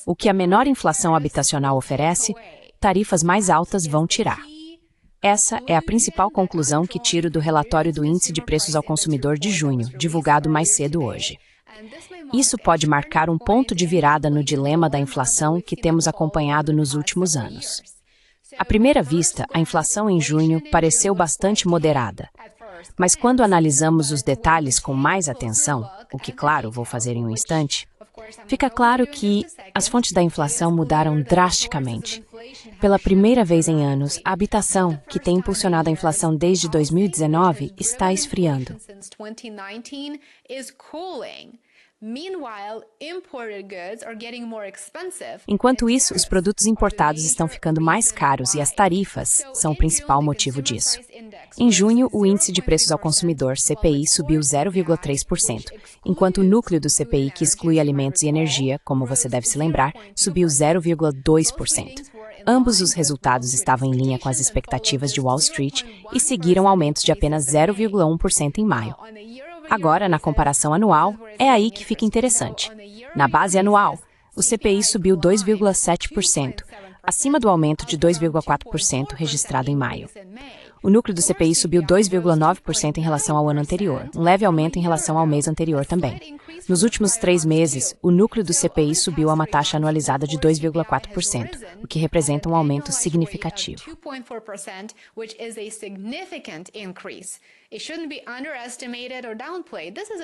O que a menor inflação habitacional oferece, tarifas mais altas vão tirar. Essa é a principal conclusão que tiro do relatório do Índice de Preços ao Consumidor de junho, divulgado mais cedo hoje. Isso pode marcar um ponto de virada no dilema da inflação que temos acompanhado nos últimos anos. À primeira vista, a inflação em junho pareceu bastante moderada. Mas quando analisamos os detalhes com mais atenção, o que, claro, vou fazer em um instante, fica claro que as fontes da inflação mudaram drasticamente. Pela primeira vez em anos, a habitação, que tem impulsionado a inflação desde 2019, está esfriando. Enquanto isso, os produtos importados estão ficando mais caros e as tarifas são o principal motivo disso. Em junho, o Índice de Preços ao Consumidor, CPI, subiu 0,3%, enquanto o núcleo do CPI, que exclui alimentos e energia, como você deve se lembrar, subiu 0,2%. Ambos os resultados estavam em linha com as expectativas de Wall Street e seguiram aumentos de apenas 0,1% em maio. Agora, na comparação anual, é aí que fica interessante. Na base anual, o CPI subiu 2,7%, acima do aumento de 2,4% registrado em maio. O núcleo do CPI subiu 2,9% em relação ao ano anterior, um leve aumento em relação ao mês anterior também. Nos últimos 3 meses, o núcleo do CPI subiu a uma taxa anualizada de 2,4%, o que representa um aumento significativo.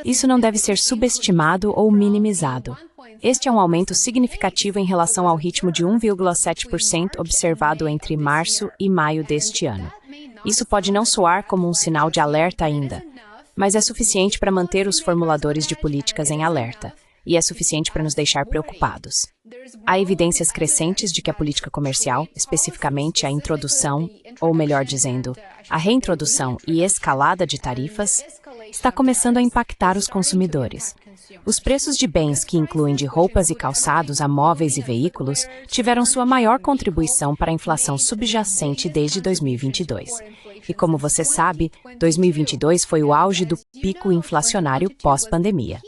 Isso não deve ser subestimado ou minimizado. Este é um aumento significativo em relação ao ritmo de 1,7% observado entre março e maio deste ano. Isso pode não soar como um sinal de alerta ainda, mas é suficiente para manter os formuladores de políticas em alerta, e é suficiente para nos deixar preocupados. Há evidências crescentes de que a política comercial, especificamente a introdução, ou melhor dizendo, a reintrodução e escalada de tarifas, está começando a impactar os consumidores. Os preços de bens que incluem de roupas e calçados a móveis e veículos tiveram sua maior contribuição para a inflação subjacente desde 2022. E como você sabe, 2022 foi o auge do pico inflacionário pós-pandemia.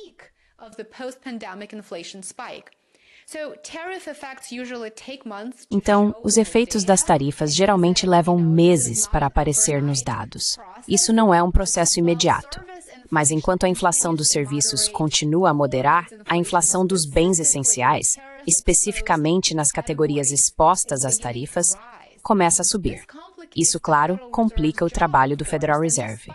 Então, os efeitos das tarifas geralmente levam meses para aparecer nos dados. Isso não é um processo imediato. Mas enquanto a inflação dos serviços continua a moderar, a inflação dos bens essenciais, especificamente nas categorias expostas às tarifas, começa a subir. Isso, claro, complica o trabalho do Federal Reserve.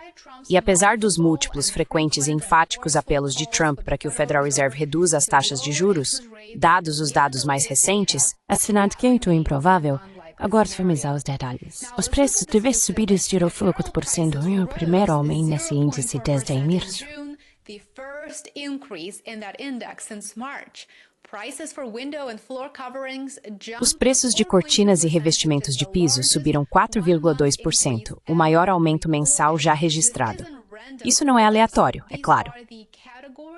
E apesar dos múltiplos, frequentes e enfáticos apelos de Trump para que o Federal Reserve reduza as taxas de juros, dados os dados mais recentes, assinado que é muito improvável. Agora vamos aos detalhes. Os preços devem subir de 0,4% em o primeiro aumento nesse índice desde março. Os preços de cortinas e revestimentos de piso subiram 4,2%, o maior aumento mensal já registrado. Isso não é aleatório, é claro.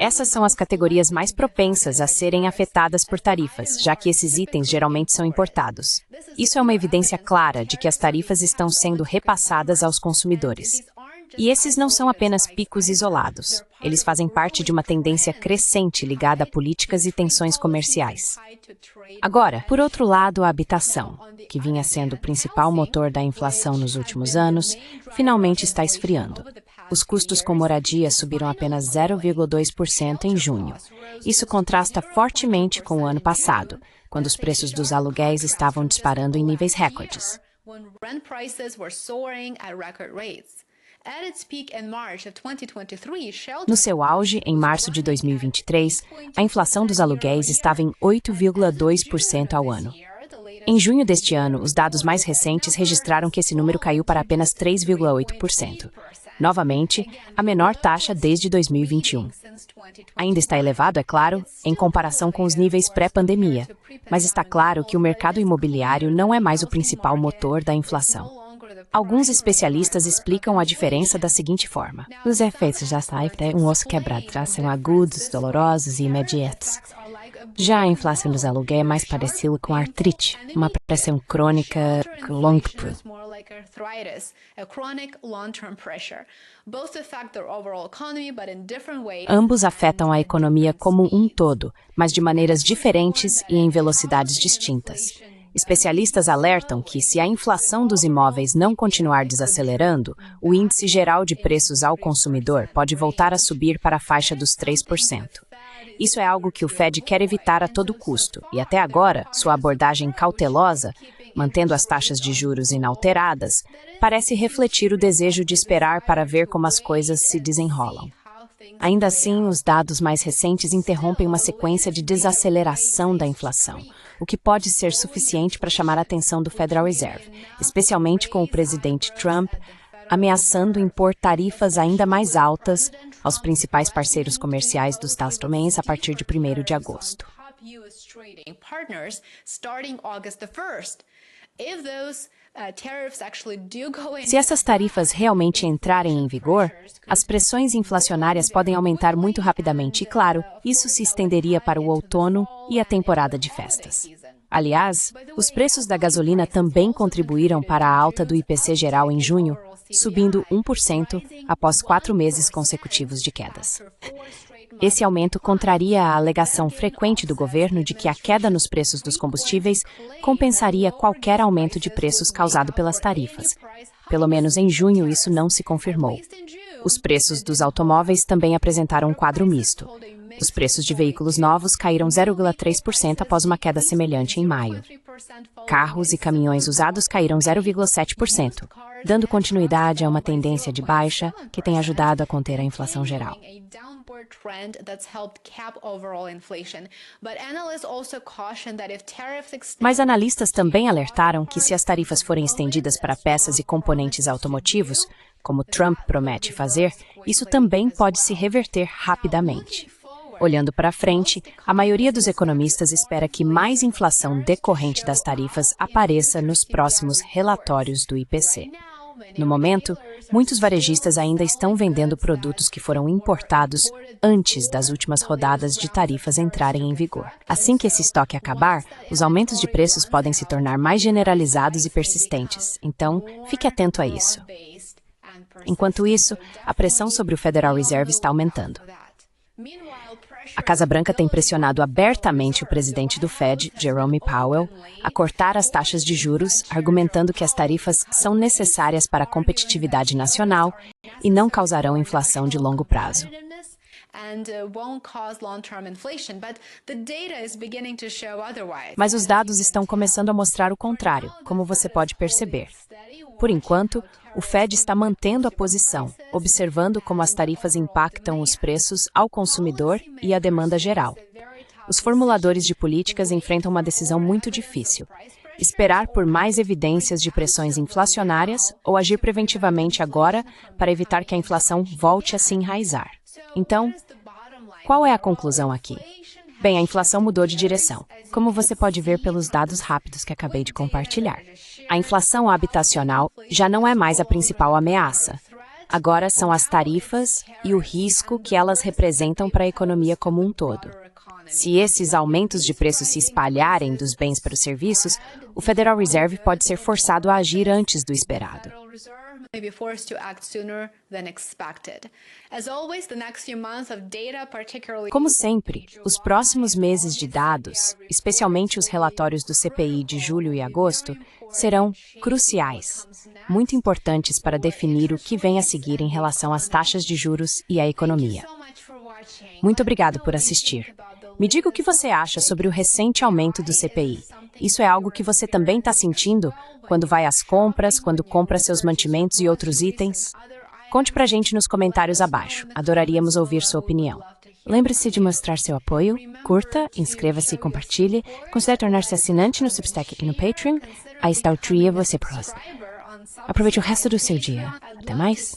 Essas são as categorias mais propensas a serem afetadas por tarifas, já que esses itens geralmente são importados. Isso é uma evidência clara de que as tarifas estão sendo repassadas aos consumidores. E esses não são apenas picos isolados. Eles fazem parte de uma tendência crescente ligada a políticas e tensões comerciais. Agora, por outro lado, a habitação, que vinha sendo o principal motor da inflação nos últimos anos, finalmente está esfriando. Os custos com moradia subiram apenas 0,2% em junho. Isso contrasta fortemente com o ano passado, quando os preços dos aluguéis estavam disparando em níveis recordes. No seu auge, em março de 2023, a inflação dos aluguéis estava em 8,2% ao ano. Em junho deste ano, os dados mais recentes registraram que esse número caiu para apenas 3,8%. Novamente, a menor taxa desde 2021. Ainda está elevado, é claro, em comparação com os níveis pré-pandemia, mas está claro que o mercado imobiliário não é mais o principal motor da inflação. Alguns especialistas explicam a diferença da seguinte forma. Os efeitos da tarifa um osso quebrado são agudos, dolorosos e imediatos. Já a inflação dos aluguéis é mais parecida com artrite, uma pressão crônica longo prazo. Ambos afetam a economia como um todo, mas de maneiras diferentes e em velocidades distintas. Especialistas alertam que, se a inflação dos imóveis não continuar desacelerando, o índice geral de preços ao consumidor pode voltar a subir para a faixa dos 3%. Isso é algo que o Fed quer evitar a todo custo, e até agora, sua abordagem cautelosa, mantendo as taxas de juros inalteradas, parece refletir o desejo de esperar para ver como as coisas se desenrolam. Ainda assim, os dados mais recentes interrompem uma sequência de desaceleração da inflação, o que pode ser suficiente para chamar a atenção do Federal Reserve, especialmente com o presidente Trump ameaçando impor tarifas ainda mais altas aos principais parceiros comerciais dos Estados-Unidos a partir de 1º de agosto. Se essas tarifas realmente entrarem em vigor, as pressões inflacionárias podem aumentar muito rapidamente e, claro, isso se estenderia para o outono e a temporada de festas. Aliás, os preços da gasolina também contribuíram para a alta do IPC geral em junho, subindo 1% após 4 meses consecutivos de quedas. Esse aumento contraria a alegação frequente do governo de que a queda nos preços dos combustíveis compensaria qualquer aumento de preços causado pelas tarifas. Pelo menos em junho, isso não se confirmou. Os preços dos automóveis também apresentaram um quadro misto. Os preços de veículos novos caíram 0,3% após uma queda semelhante em maio. Carros e caminhões usados caíram 0,7%, dando continuidade a uma tendência de baixa que tem ajudado a conter a inflação geral. Mas analistas também alertaram que, se as tarifas forem estendidas para peças e componentes automotivos, como Trump promete fazer, isso também pode se reverter rapidamente. Olhando para frente, a maioria dos economistas espera que mais inflação decorrente das tarifas apareça nos próximos relatórios do IPC. No momento, muitos varejistas ainda estão vendendo produtos que foram importados antes das últimas rodadas de tarifas entrarem em vigor. Assim que esse estoque acabar, os aumentos de preços podem se tornar mais generalizados e persistentes, então fique atento a isso. Enquanto isso, a pressão sobre o Federal Reserve está aumentando. A Casa Branca tem pressionado abertamente o presidente do Fed, Jerome Powell, a cortar as taxas de juros, argumentando que as tarifas são necessárias para a competitividade nacional e não causarão inflação de longo prazo. Mas os dados estão começando a mostrar o contrário, como você pode perceber. Por enquanto, o Fed está mantendo a posição, observando como as tarifas impactam os preços ao consumidor e a demanda geral. Os formuladores de políticas enfrentam uma decisão muito difícil: esperar por mais evidências de pressões inflacionárias ou agir preventivamente agora para evitar que a inflação volte a se enraizar. Então, qual é a conclusão aqui? Bem, a inflação mudou de direção, como você pode ver pelos dados rápidos que acabei de compartilhar. A inflação habitacional já não é mais a principal ameaça. Agora são as tarifas e o risco que elas representam para a economia como um todo. Se esses aumentos de preços se espalharem dos bens para os serviços, o Federal Reserve pode ser forçado a agir antes do esperado. Como sempre, os próximos meses de dados, especialmente os relatórios do CPI de julho e agosto, serão cruciais, muito importantes para definir o que vem a seguir em relação às taxas de juros e à economia. Muito obrigado por assistir. Me diga o que você acha sobre o recente aumento do CPI. Isso é algo que você também está sentindo quando vai às compras, quando compra seus mantimentos e outros itens? Conte pra gente nos comentários abaixo. Adoraríamos ouvir sua opinião. Lembre-se de mostrar seu apoio, curta, inscreva-se e compartilhe. Considere tornar-se assinante no Substack e no Patreon. Aí está o trio você próximo. Aproveite o resto do seu dia. Até mais.